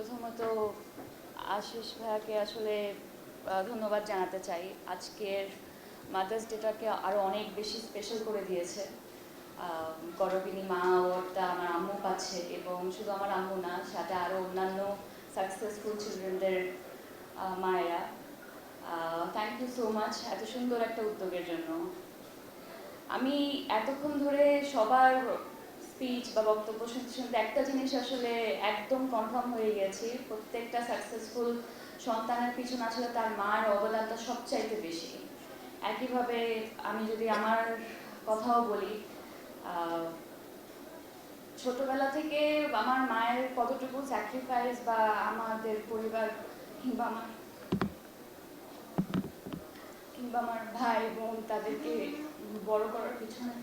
প্রথমত আশিস ভাইয়াকে আসলে ধন্যবাদ জানাতে চাই। আজকের মাদার্স ডেটাকে আরও অনেক বেশি স্পেশাল করে দিয়েছে। গর্বিণী মা অ্যাওয়ার্ডটা আমার আম্মু পাচ্ছে, এবং শুধু আমার আম্মু না, সাথে আরও অন্যান্য সাকসেসফুল চিলড্রেনদের মায়েরা। থ্যাংক ইউ সো মাচ এত সুন্দর একটা উদ্যোগের জন্য। আমি এতক্ষণ ধরে সবার স্পিচ বা বক্তব্য শুনতে শুনতে একটা জিনিস আসলে একদম কনফার্ম হয়ে গেছি, প্রত্যেকটা সাকসেসফুল সন্তানের পিছনে আসলে তার মার অবদানটা সবচাইতে বেশি। একইভাবে আমি যদি আমার কথাও বলি, ছোটবেলা থেকে আমার মায়ের কতটুকু স্যাক্রিফাইস বা আমাদের পরিবার কিংবা আমার ভাই বোন তাদেরকে বড় করার পিছনে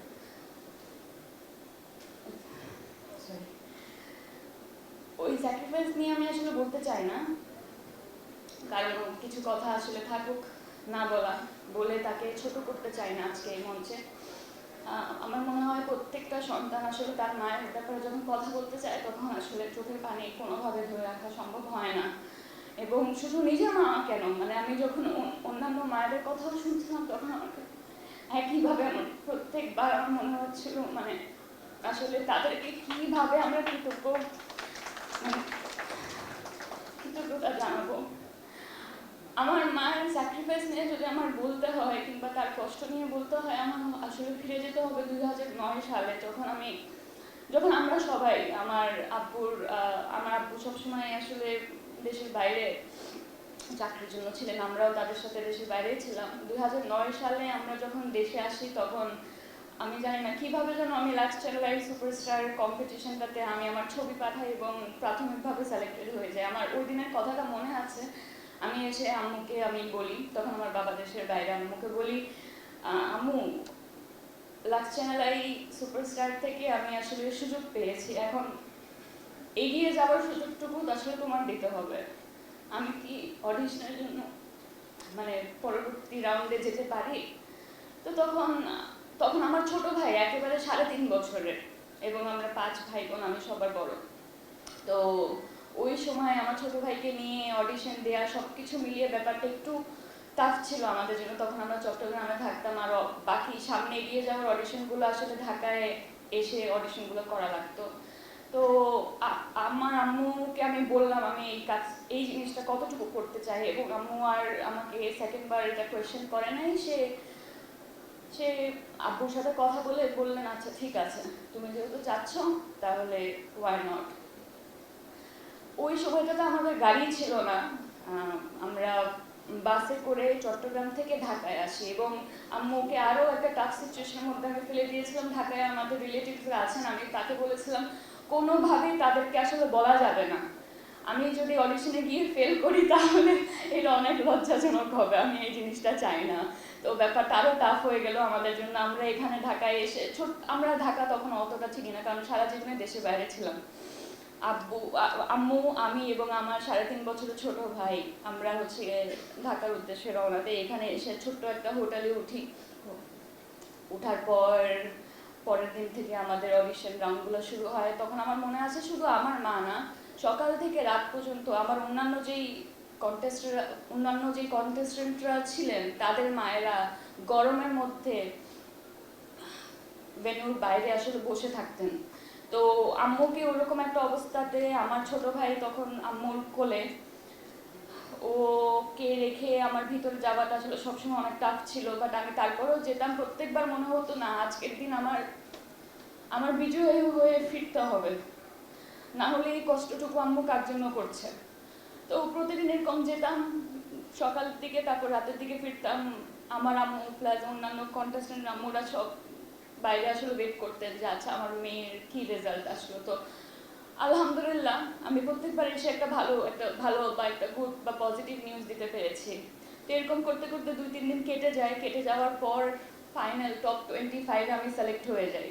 ওই স্যাক্রিফাইস নিয়ে আমি আসলে বলতে চাই না, কারণ কিছু কথা আসলে থাকুক না বলা, বলে তাকে ছোট করতে চাই না আজকে এই মঞ্চে। আমার মনে হয় প্রত্যেকটা সন্তান আসলে তার মায়ের ব্যাপারে যখন কথা বলতে চায় তখন আসলে চোখের পানি কোনোভাবে ধরে রাখা সম্ভব হয় না। এবং শুধু নিজের মা কেন, মানে আমি যখন অন্যান্য মায়েদের কথাও শুনছিলাম তখন আমাকে একইভাবে আমার প্রত্যেকবার আমার মনে হচ্ছিল, মানে আসলে তাদেরকে কিভাবে আমরা কৃতজ্ঞতা জানাবো। আমার মায়ের স্যাক্রিফাইস নিয়ে যদি আমার বলতে হয় কিংবা তার কষ্ট নিয়ে বলতে হয়, আমার আসলে ফিরে যেতে হবে 2009 সালে, যখন আমরা সবাই আমার আব্বু সবসময় আসলে দেশের বাইরে চাকরির জন্য ছিলেন, আমরাও তাদের সাথে দেশের বাইরেই ছিলাম। 2009 সালে আমরা যখন দেশে আসি তখন আমি জানি না কিভাবে যেন আমি লাস্ট চ্যানেল সুপারস্টার কম্পিটিশনটাতে আমি আমার ছবি পাঠাই এবং প্রাথমিকভাবে সিলেক্টেড হয়ে যায়। আমার ওই দিনের কথাটা মনে আছে। আমি এসে আম্মুকে আমি বলি, তখন আমার বাবা দেশের বাইরে, আম্মুকে বলি, আম্মু লাস্ট চ্যানেল সুপারস্টার থেকে আমি আসলে সুযোগ পেয়েছি, এখন এগিয়ে যাওয়ার সুযোগটুকু আসলে তোমার দিতে হবে। আমি কি অডিশনের জন্য মানে পরবর্তী রাউন্ডে যেতে পারি? তো তখন আমার ছোট ভাই একেবারে 3.5 বছরের, এবং আমরা 5 ভাই বোন, আমি সবার বড়। তো ওই সময় আমার ছোট ভাইকে নিয়ে অডিশন দেওয়া সব কিছু মিলিয়ে ব্যাপারটা একটু টাফ ছিল আমাদের জন্য। তখন আমরা চট্টগ্রামে থাকতাম, আর বাকি সামনে এগিয়ে যাওয়ার অডিশনগুলো আসলে ঢাকায় এসে অডিশনগুলো করা লাগতো। তো আমার আম্মুকে আমি বললাম আমি এই জিনিসটা কতটুকু করতে চাই, এবং আম্মু আর আমাকে সেকেন্ডবার এটা কোয়েশ্চেন করে নাই। সে আব্বুর সাথে কথা বলে বললেন, আচ্ছা ঠিক আছে, তুমি যেহেতু চাচ্ছ তাহলে ওয়াই নট। ওই সময়টাতে আমাদের গাড়ি ছিল না, আমরা বাসে করে চট্টগ্রাম থেকে ঢাকায় আসি, এবং আম্মুকে আরও একটা টাফ সিচুয়েশনের মধ্যে আমি ফেলে দিয়েছিলাম। ঢাকায় আমাদের রিলেটিভসরা আছেন, আমি তাকে বলেছিলাম কোনোভাবেই তাদেরকে আসলে বলা যাবে না, আমি যদি অডিশনে গিয়ে ফেল করি তাহলে এটা অনেক লজ্জাজনক হবে, আমি এই জিনিসটা চাই না। তো ব্যাপারটা আরও টাফ হয়ে গেল আমাদের জন্য। আমরা এখানে ঢাকায় এসে আমরা ঢাকা তখন অতটা চিনি না, কারণ সারা জীবনে দেশের বাইরে ছিলাম। আম্মু, আমি এবং আমার 3.5 বছরের ছোট ভাই, আমরা হচ্ছে ঢাকার উদ্দেশ্যে রওনা দিই। এখানে এসে ছোট্ট একটা হোটেলে উঠি। ওঠার পরের দিন থেকে আমাদের অডিশন রাউন্ডগুলো শুরু হয়। তখন আমার মনে আছে শুধু আমার মা না, সকাল থেকে রাত পর্যন্ত আমার অন্যান্য যেই কন্টেস্টেন্টরা ছিলেন তাদের মায়েরা গরমের মধ্যে ভেন্যুর বাইরে আসলে বসে থাকতেন। তো আম্মুকে ওরকম একটা অবস্থাতে আমার ছোট ভাই তখন আম্মুর কোলে, ওকে রেখে আমার ভিতরে যাওয়াটা আসলে সবসময় অনেক টাফ ছিল। বাট আমি তারপরেও যেতাম। প্রত্যেকবার মনে হতো না আজকের দিন আমার বিজয়ী হয়ে ফিরতে হবে, না হলে এই কষ্টটুকু আম্মু কার জন্য করছে। তো প্রতিদিন এরকম যেতাম সকালের দিকে, তারপর রাতের দিকে ফিরতাম। আমার আম্মু প্লাস অন্যান্য কন্টেস্টেন্ট আম্মুরা সব বাইরে আসলে ওয়েট করতেন যে আচ্ছা আমার মেয়ের কি রেজাল্ট আসলো। তো আলহামদুলিল্লাহ আমি প্রত্যেকবার এসে একটা ভালো বা একটা গুড বা পজিটিভ নিউজ দিতে পেরেছি। তো এরকম করতে করতে 2-3 দিন কেটে যায়। কেটে যাওয়ার পর ফাইনাল টপ 25 আমি সিলেক্ট হয়ে যাই।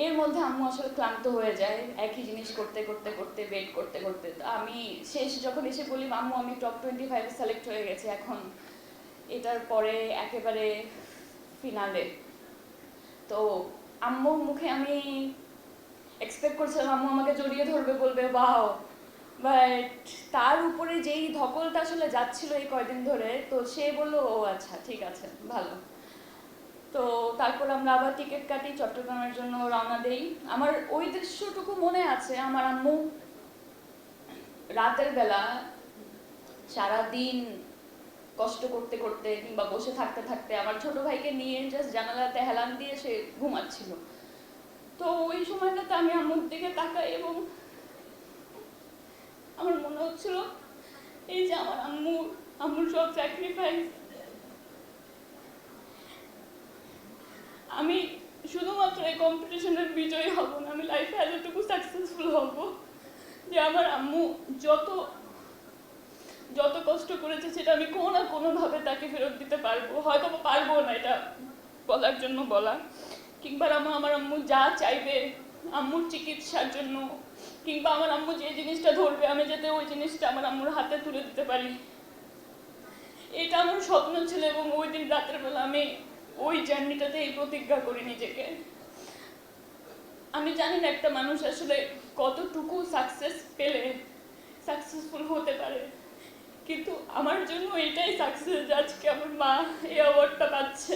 এর মধ্যে আম্মু আসলে ক্লান্ত হয়ে যায় একই জিনিস করতে করতে করতে, ওয়েট করতে করতে। আমি শেষ যখন এসে বলি আম্মু আমি টপ 25 সিলেক্ট হয়ে গেছি, এখন এটার পরে একেবারে ফিনালে। তো আম্মুর মুখে আমি এক্সপেক্ট এক্সপেক্ট করছিলাম আম্মু আমাকে জড়িয়ে ধরবে, বলবে ওয়াও, বাট তার উপরে যেই ধকলটা আসলে যাচ্ছিল এই কয়দিন ধরে, তো সে বললো ও আচ্ছা ঠিক আছে ভালো। তো তারপর আমরা আবার টিকিট কাটি, চট্টগ্রামের জন্য রওনা দেই। আমার ওই দৃশ্যটুকু মনে আছে, আমার আম্মু রাতের বেলা সারাদিন কষ্ট করতে করতে কিংবা বসে থাকতে থাকতে আমার ছোট ভাইকে নিয়ে জাস্ট জানালাতে হেলান দিয়ে সে ঘুমাচ্ছিল। তো ওই সময়টাতে আমি আম্মুর দিকে তাকাই এবং আমার মনে হচ্ছিল এই যে আমার আম্মুর সব স্যাক্রিফাইস, আমি শুধুমাত্র এই কম্পিটিশনের বিজয়ী হব না, আমি লাইফে এতটুকু সাকসেসফুল হব যে আমার আম্মু যত যত কষ্ট করেছে সেটা আমি কোনো না কোনোভাবে তাকে ফেরত দিতে পারবো। হয়তো পারবো না এটা বলার জন্য বলা, কিংবা আমার আম্মু যা চাইবে আম্মুর চিকিৎসার জন্য, কিংবা আমার আম্মু যে জিনিসটা ধরবে আমি যাতে ওই জিনিসটা আমার আম্মুর হাতে তুলে দিতে পারি, এটা আমার স্বপ্ন ছিল। এবং ওই দিন রাতের বেলা আমি ওই জার্নিটাতে এই প্রতিজ্ঞা করি নিজেকে। আমি জানি না একটা মানুষ আসলে কতটুকু সাকসেস পেলে সাকসেসফুল হতে পারে, কিন্তু আমার জন্য এটাই সাকসেস যে আজকে আমার মা এই অ্যাওয়ার্ডটা পাচ্ছে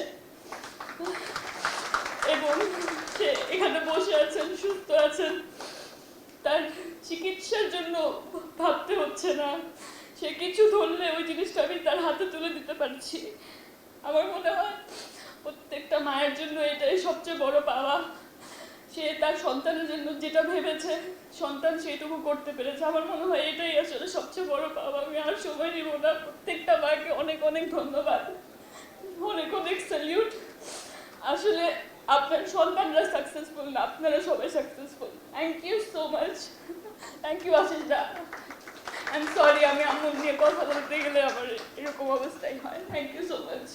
এবং সে এখানে বসে আছেন, সুস্থ আছেন, তার চিকিৎসার জন্য ভাবতে হচ্ছে না, সে কিছু ধরলে ওই জিনিসটা আমি তার হাতে তুলে দিতে পারছি। আমার মনে হয় প্রত্যেকটা মায়ের জন্য এটাই সবচেয়ে বড় পাওয়া। সে তার সন্তানের জন্য যেটা ভেবেছে সন্তান সেইটুকু করতে পেরেছে। আমার মনে হয় এটাই আসলে সবচেয়ে বড় পাওয়া। আমি আর সময় নিব না। প্রত্যেকটা মাকে অনেক অনেক ধন্যবাদ, অনেক অনেক স্যালিউট। আসলে আপনার সন্তানরা সাকসেসফুল না, আপনারা সবাই successful. Thank you so much. Thank you Ashis দা। আই এম সরি, আমি আম্মু নিয়ে কথা বলতে গেলে আমার এরকম অবস্থাই হয়। Thank you so much.